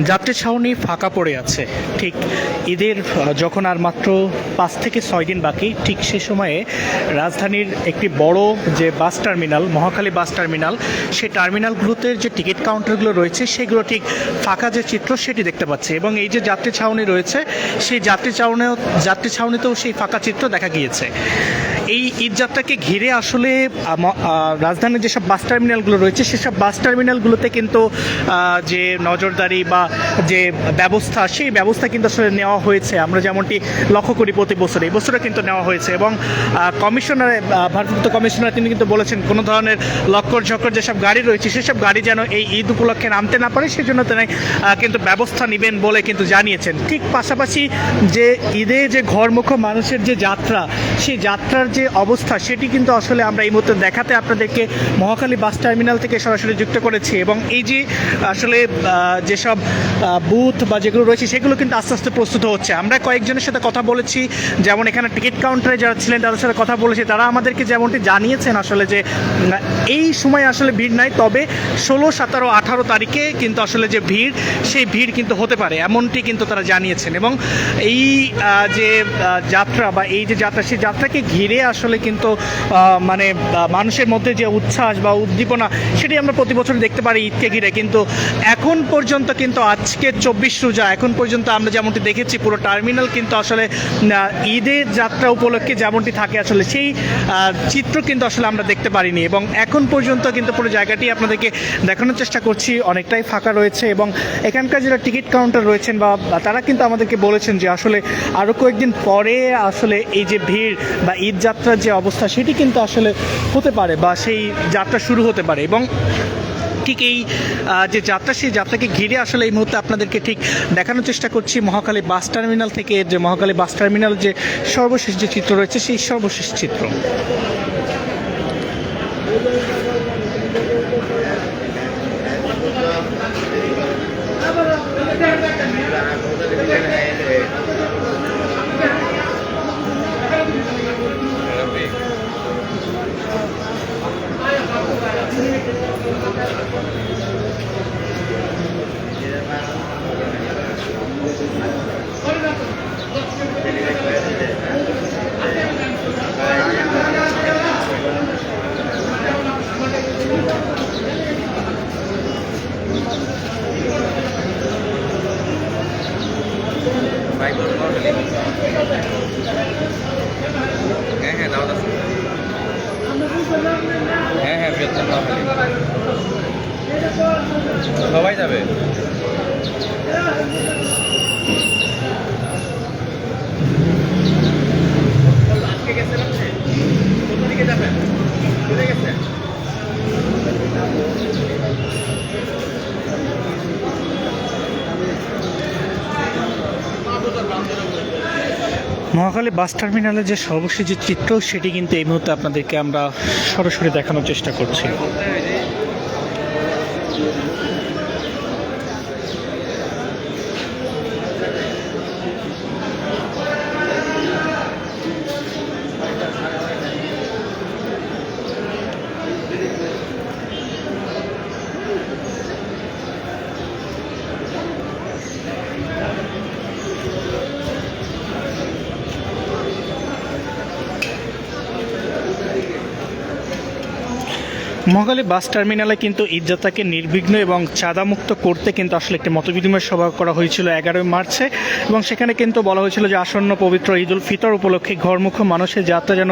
যাত্রী ছাউনি ফাঁকা পড়ে আছে। ঠিক ঈদের যখন আর মাত্র 5 থেকে 6 দিন বাকি, ঠিক সে সময়ে রাজধানীর একটি বড় যে bus terminal, Mohakhali bus terminal, সেই টার্মিনালগুলোতে যে টিকিট কাউন্টারগুলো রয়েছে সেগুলো ঠিক ফাঁকা যে চিত্র সেটি দেখতে পাচ্ছি। এবং এই যে যাত্রী ছাউনি রয়েছে সেই যাত্রী ছাউনিতেও সেই ফাঁকা চিত্র দেখা গিয়েছে। এই ঈদযাত্রাকে ঘিরে আসলে রাজধানীর যেসব বাস টার্মিনালগুলো রয়েছে সেসব বাস টার্মিনালগুলোতে কিন্তু যে নজরদারি বা যে ব্যবস্থা, সেই ব্যবস্থা কিন্তু আসলে নেওয়া হয়েছে। আমরা যেমনটি লক্ষ্য করি প্রতি বছর, এই বছরও কিন্তু নেওয়া হয়েছে। এবং ভারপ্রাপ্ত কমিশনার তিনি কিন্তু বলেছেন কোনো ধরনের লক্কর ঝক্কর যেসব গাড়ি রয়েছে সেসব গাড়ি যেন এই ঈদ উপলক্ষে নামতে না পারে, সেজন্য তিনি কিন্তু ব্যবস্থা নেবেন বলে কিন্তু জানিয়েছেন। ঠিক পাশাপাশি যে ঈদে যে ঘরমুখো মানুষের যে যাত্রা, সেই যাত্রার যে অবস্থা সেটি কিন্তু আসলে আমরা এই মুহূর্তে দেখাতে আপনাদেরকে মহাখালী বাস টার্মিনাল থেকে সরাসরি যুক্ত করেছি। এবং এই যে আসলে যেসব বুথ বা যেগুলো রয়েছে সেগুলো কিন্তু আস্তে আস্তে প্রস্তুত হচ্ছে। আমরা কয়েকজনের সাথে কথা বলেছি, যেমন এখানে টিকিট কাউন্টারে যারা ছিলেন তাদের সাথে কথা বলেছি, তারা আমাদেরকে যেমনটি জানিয়েছেন আসলে যে এই সময় আসলে ভিড় নাই, তবে 16, 17, 18 তারিখে কিন্তু আসলে যে ভিড়, সেই ভিড় কিন্তু হতে পারে এমনটি কিন্তু তারা জানিয়েছেন। এবং এই যে যাত্রা বা এই যে যাত্রা, সেই যাত্রাকে ঘিরে আসলে কিন্তু মানে মানুষের মধ্যে যে উচ্ছ্বাস বা উদ্দীপনা সেটি আমরা প্রতি বছর দেখতে পারি ঈদকে ঘিরে। কিন্তু এখন পর্যন্ত কিন্তু আজকে 24 রোজা, এখন পর্যন্ত আমরা যেমনটি দেখেছি পুরো টার্মিনাল কিন্তু আসলে ঈদের যাত্রা উপলক্ষে যেমনটি থাকে আসলে সেই চিত্র কিন্তু আসলে আমরা দেখতে পারিনি। এবং এখন পর্যন্ত কিন্তু পুরো জায়গাটি আপনাদেরকে দেখানোর চেষ্টা করছি, অনেকটাই ফাঁকা রয়েছে। এবং এখানকার যারা টিকিট কাউন্টার রয়েছেন বা তারা কিন্তু আমাদেরকে বলেছেন যে আসলে আরও কয়েকদিন পরে আসলে এই যে ভিড় বা ঈদ যাত্রার যে অবস্থা সেটি কিন্তু আসলে হতে পারে বা সেই যাত্রা শুরু হতে পারে। এবং ঠিক এই যে যাত্রা, সেই যাত্রাকে ঘিরে আসলে এই মুহূর্তে আপনাদেরকে ঠিক দেখানোর চেষ্টা করছি মহাখালী বাস টার্মিনাল থেকে, যে মহাখালী বাস টার্মিনাল যে সর্বশেষ যে চিত্র রয়েছে সেই সর্বশেষ চিত্র। হ্যাঁ হ্যাঁ দাওয়াত আছে। হ্যাঁ হ্যাঁ বৃহত্তম সবাই যাবে। আজকে গেছেন আপনি কোথা থেকে যাবেন? চলে গেছেন? মহাখালী বাস টার্মিনালের যে সর্বশেষ যে চিত্র সেটি কিন্তু এই মুহূর্তে আপনাদেরকে আমরা সরাসরি দেখানোর চেষ্টা করছি। মহাখালী বাস টার্মিনালে কিন্তু ঈদযাত্রাকে নির্বিঘ্ন এবং চাঁদামুক্ত করতে কিন্তু আসলে একটি মতবিনিময় সভা করা হয়েছিল 11 মার্চে। এবং সেখানে কিন্তু বলা হয়েছিল যে আসন্ন পবিত্র ঈদ উল ফিতর উপলক্ষে ঘরমুখো মানুষের যাত্রা যেন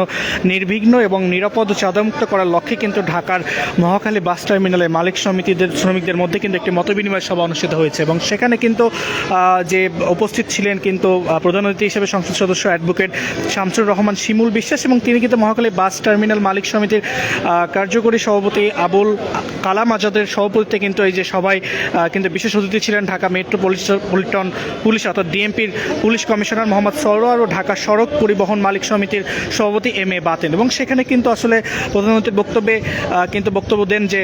নির্বিঘ্ন এবং নিরাপদ ও চাঁদামুক্ত করার লক্ষ্যে কিন্তু ঢাকার মহাখালী বাস টার্মিনালে মালিক শ্রমিকদের মধ্যে কিন্তু একটি মতবিনিময় সভা অনুষ্ঠিত হয়েছে। এবং সেখানে কিন্তু যে উপস্থিত ছিলেন কিন্তু প্রধান অতিথি হিসেবে সংসদ সদস্য অ্যাডভোকেট শামসুর রহমান শিমুল বিশ্বাস, এবং তিনি কিন্তু মহাখালী বাস টার্মিনাল মালিক সমিতির কার্যকরী সভাপতি আবুল কালাম আজাদের সভাপতিত্বে কিন্তু এই যে সবাই কিন্তু বিশেষ অতিথি ছিলেন ঢাকা মেট্রোপলিটন পুলিশ অর্থাৎ ডিএমপির পুলিশ কমিশনার মোহাম্মদ সরোয়ার ও ঢাকা সড়ক পরিবহন মালিক সমিতির সভাপতি MA বাতেন। এবং সেখানে কিন্তু আসলে প্রধানমন্ত্রীর বক্তব্যে কিন্তু বক্তব্য দেন যে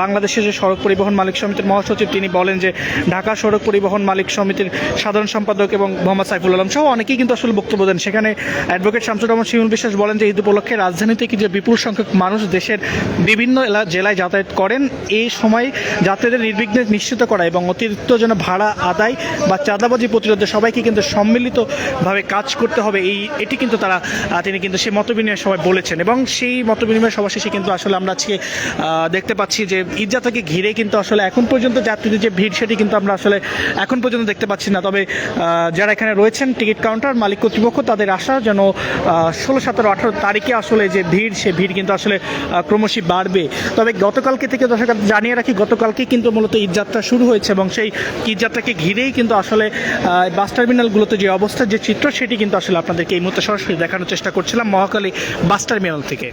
বাংলাদেশের যে সড়ক পরিবহন মালিক সমিতির মহাসচিব, তিনি বলেন যে ঢাকা সড়ক পরিবহন মালিক সমিতির সাধারণ সম্পাদক এবং মোহাম্মদ সাইফুল আলম সহ অনেকেই কিন্তু আসলে বক্তব্য দেন। সেখানে অ্যাডভোকেট শামসুর রহমান শিমুল বিশ্বাস বলেন যে ঈদ উপলক্ষে রাজধানীতে কি যে বিপুল সংখ্যক মানুষ দেশের বিভিন্ন বিভিন্ন জেলায় যাতায়াত করেন, এই সময় যাত্রীদের নির্বিঘ্নে নিশ্চিত করা এবং অতিরিক্ত যেন ভাড়া আদায় বা চাঁদাবাজি প্রতিরোধে সবাইকে কিন্তু সম্মিলিতভাবে কাজ করতে হবে, এটি কিন্তু তিনি কিন্তু সেই মতবিনিময় সভায় বলেছেন। এবং সেই মতবিনিময় সভা শেষে কিন্তু আসলে আমরা আজকে দেখতে পাচ্ছি যে ঈদযাত্রাকে ঘিরে কিন্তু আসলে এখন পর্যন্ত যাত্রীদের যে ভিড় সেটি কিন্তু আমরা আসলে এখন পর্যন্ত দেখতে পাচ্ছি না। তবে যারা এখানে রয়েছেন টিকিট কাউন্টার মালিক কর্তৃপক্ষ, তাদের আশা যেন 16, 17, 18 তারিখে আসলে যে ভিড়, সে ভিড় কিন্তু আসলে ক্রমশই বাড়বে। তবে গতকালকে থেকে দর্শক জানিয়ে রাখি, গতকালকে কিন্তু মূলত ঈদযাত্রা শুরু হয়েছে এবং সেই ঈদযাত্রাকে ঘিরেই কিন্তু আসলে বাস টার্মিনালগুলোতে যে অবস্থা, যে চিত্র, সেটি কিন্তু আসলে আপনাদেরকে এই মুহূর্তে সরাসরি দেখানোর চেষ্টা করছিলাম মহাখালী বাস টার্মিনাল থেকে।